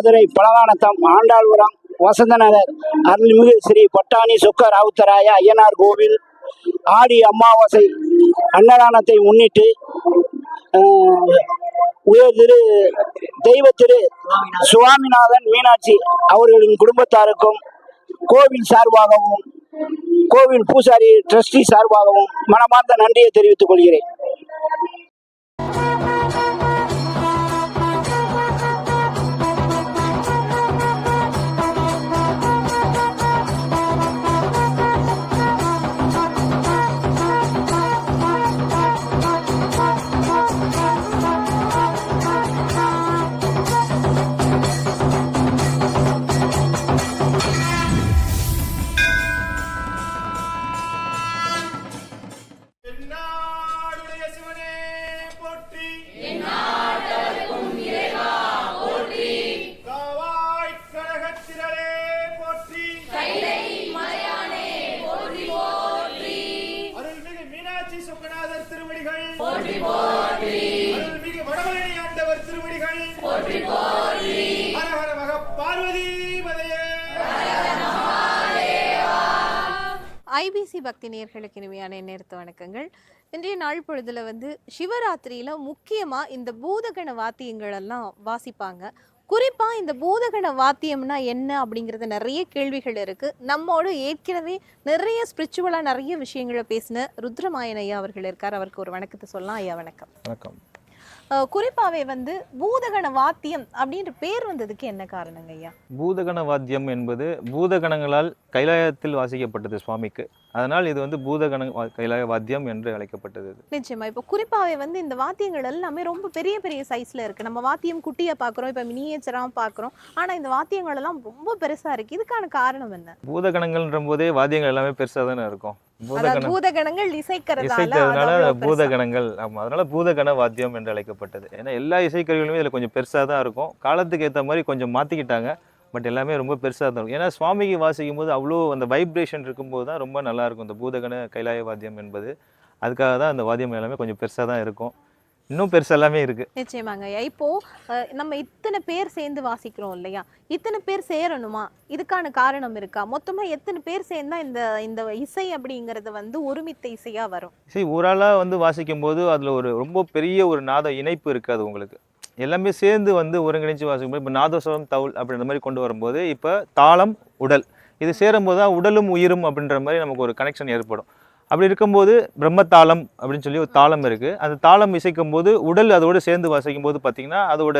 மதுரை பலகானத்தம் ஆண்டாள்புரம் வசந்தநகர் அருள்மிகு ஸ்ரீ பட்டாணி சொக்க ராவுத்தராய ஐயனார் கோவில் ஆடி அமாவாசை அன்னதானத்தை முன்னிட்டு உயர் திரு தெய்வ திரு சுவாமிநாதன் மீனாட்சி அவர்களின் குடும்பத்தாருக்கும் கோவில் சார்பாகவும் கோவில் பூசாரி ட்ரஸ்டி சார்பாகவும் மனமார்ந்த நன்றியை தெரிவித்துக் கொள்கிறேன். ஐபிசி பக்தி நேயர்களுக்கு இனிமையான நேர்த்த வணக்கங்கள். இன்றைய நாள் பொழுதுல சிவராத்திரியில முக்கியமா இந்த பூதகண வாத்தியங்கள் எல்லாம் வாசிப்பாங்க. குறிப்பா இந்த பூதகண வாத்தியம்னா என்ன அப்படிங்கறது நிறைய கேள்விகள் இருக்கு. நம்மோடு ஏற்கனவே நிறைய ஸ்பிரிச்சுவலா நிறைய விஷயங்களை பேசின ருத்ரமாயன் ஐயா அவர்கள் இருக்கார். அவருக்கு ஒரு வணக்கத்தை சொல்லலாம். ஐயா வணக்கம். வணக்கம். குறிப்பாவே பூதகண வாத்தியம் அப்படின்ற பேர் வந்ததுக்கு என்ன காரணங்க ஐயா? பூதகண வாத்தியம் என்பது பூதகணங்களால் கைலாயத்தில் வாசிக்கப்பட்டது சுவாமிக்கு. அதனால் இது பூதகண கைலாய வாத்தியம் என்று அழைக்கப்பட்டது. நிச்சயமா. இப்போ குறிப்பாவே இந்த வாத்தியங்கள் எல்லாமே ரொம்ப பெரிய பெரிய சைஸ்ல இருக்கு. நம்ம வாத்தியம் குட்டியா பாக்குறோம், இப்ப மினியேச்சரா பாக்குறோம். ஆனா இந்த வாத்தியங்கள் எல்லாம் ரொம்ப பெருசா இருக்கு. இதுக்கான காரணம் என்ன? பூதகணங்கள்ன்ற போதே வாத்தியங்கள் எல்லாமே பெருசா தானே இருக்கும். பூதகணங்கள் இசைக்கிறதுனால பூதகணங்கள். ஆமா, அதனால பூதகண வாத்தியம் என்று அழைக்கப்பட்டது. ஏன்னா எல்லா இசைக்கருவிகளுமே இதுல கொஞ்சம் பெருசா தான் இருக்கும். காலத்துக்கு ஏற்ற மாதிரி கொஞ்சம் மாத்திக்கிட்டாங்க. பட் எல்லாமே ரொம்ப பெருசாக தான் இருக்கும். ஏன்னா சுவாமிக்கு வாசிக்கும் போது அவ்வளோ அந்த வைப்ரேஷன் இருக்கும்போது தான் ரொம்ப நல்லா இருக்கும் இந்த பூதகண கைலாய வாத்தியம் என்பது. அதுக்காக தான் அந்த வாத்தியம் எல்லாமே கொஞ்சம் பெருசாக தான் இருக்கும். இன்னும் பெருசு எல்லாமே இருக்கு. நிச்சயமாங்க. இப்போ நம்ம இத்தனை பேர் சேர்ந்து வாசிக்கிறோம் இல்லையா? இத்தனை பேர் சேரணுமா? இதுக்கான காரணம் இருக்கா? மொத்தமா எத்தனை பேர் சேர்ந்தா இந்த இந்த இசை அப்படிங்கிறது ஒருமித்த இசையா வரும்? சரி, ஒரு ஆளா வாசிக்கும் போது அதுல ஒரு ரொம்ப பெரிய ஒரு நாத இணைப்பு இருக்காது உங்களுக்கு. எல்லாமே சேர்ந்து ஒருங்கிணைச்சு வாசிக்கும்போது இப்போ நாதஸ்வரம் தவுல் அப்படின்ற மாதிரி கொண்டு வரும்போது இப்போ தாளம் உடல் இது சேரும்போது தான் உடலும் உயிரும் அப்படின்ற மாதிரி நமக்கு ஒரு கனெக்ஷன் ஏற்படும். அப்படி இருக்கும்போது பிரம்மத்தாளம் அப்படின்னு சொல்லி ஒரு தாளம் இருக்குது. அந்த தாளம் இசைக்கும் போது உடல் அதோடு சேர்ந்து வாசிக்கும் போது பார்த்தீங்கன்னா அதோட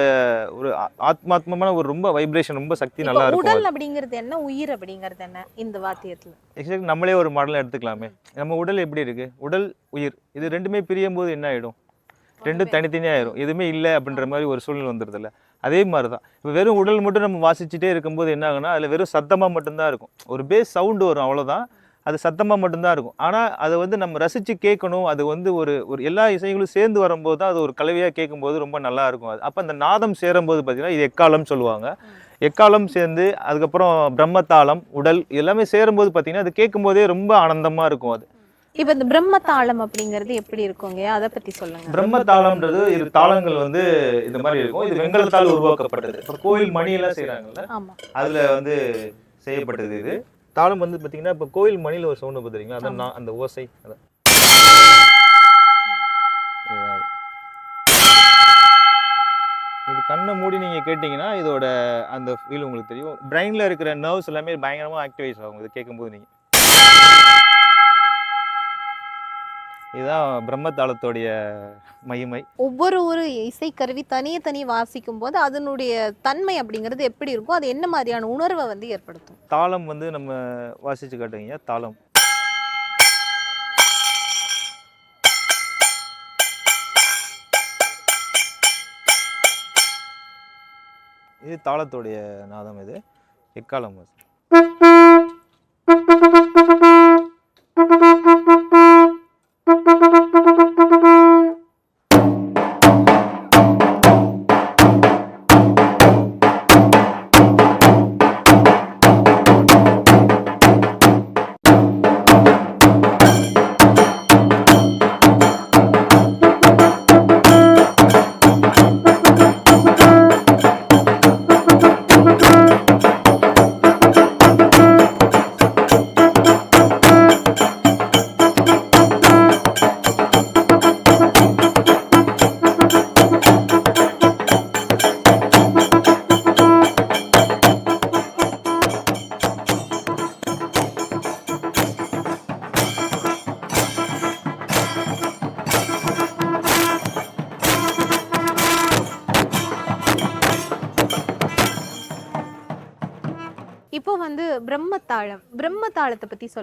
ஒரு ஆத்மாத்மமான ஒரு ரொம்ப வைப்ரேஷன், ரொம்ப சக்தி நல்லா இருக்கும். உடல் அப்படிங்கிறது என்ன, உயிர் அப்படிங்கிறது என்ன இந்த வாத்தியத்தில்? எக்ஸாக்ட் நம்மளே ஒரு மாடலை எடுத்துக்கலாமே. நம்ம உடல் எப்படி இருக்குது, உடல் உயிர் இது ரெண்டுமே பிரியும் போது என்ன ஆகிடும்? ரெண்டும் தனித்தனியாயிரும். எதுவுமே இல்லை அப்படின்ற மாதிரி ஒரு சூழ்நிலை வந்துடுதில்ல. அதே மாதிரி தான் இப்போ வெறும் உடல் மட்டும் நம்ம வாசிச்சுட்டே இருக்கும்போது என்ன ஆகுனா அதில் வெறும் சத்தமாக மட்டும்தான் இருக்கும். ஒரு பேஸ் சவுண்டு வரும், அவ்வளோதான். அது சத்தமாக மட்டும்தான் இருக்கும். ஆனால் அதை நம்ம ரசித்து கேட்கணும். அது ஒரு ஒரு எல்லா இசைகளும் சேர்ந்து வரும்போது தான் அது ஒரு கலவையாக கேட்கும்போது ரொம்ப நல்லா இருக்கும். அது அப்போ அந்த நாதம் சேரும்போது பார்த்தீங்கன்னா இது எக்காலம் சொல்லுவாங்க. எக்காலம் சேர்ந்து அதுக்கப்புறம் பிரம்மத்தாளம் உடல் எல்லாமே சேரும்போது பார்த்தீங்கன்னா அது கேட்கும்போதே ரொம்ப ஆனந்தமாக இருக்கும். அது இப்ப இந்த பிரம்மதாளம் அப்படிங்கிறது எப்படி இருக்குங்க, அதை பத்தி சொல்லுங்க. பிரம்மதாளம்ன்றது இது தாளங்கள் இந்த மாதிரி இருக்கும். இது வெங்கலத்தால் உருவாக்கப்பட்டது. இப்போ கோயில் மணி எல்லாம் செய்யறாங்கல்ல, அதுல செய்யப்பட்டது. இது தாளம் பாத்தீங்கன்னா இப்போ கோயில் மணியில ஒரு சவுண்ட் பார்த்துறீங்களா, அதான் அந்த ஓசை. இது கண்ணை மூடி நீங்க கேட்டீங்கன்னா இதோட அந்த ஃபீல் உங்களுக்கு தெரியும். பிரெயின்ல இருக்கிற நர்வ்ஸ் எல்லாமே பயங்கரமா ஆக்டிவேட் ஆகும் இது கேட்கும்போது. நீங்க இதுதான் பிரம்மதாளத்தோடைய மகிமை. ஒவ்வொரு இசைக்கருவி தனியே வாசிக்கும் போது அதனுடைய தன்மை அப்படிங்கிறது எப்படி இருக்கும், அது என்ன மாதிரியான உணர்வை ஏற்படுத்தும்? தாளம் நம்ம வாசிச்சு காட்டுவீங்க. தாளம் இது தாளத்தோடைய நாதம். இது எக்காலம். இப்போ வந்து பிரம்மத்தாளம் பிரம்மத்தாளத்தை பத்தி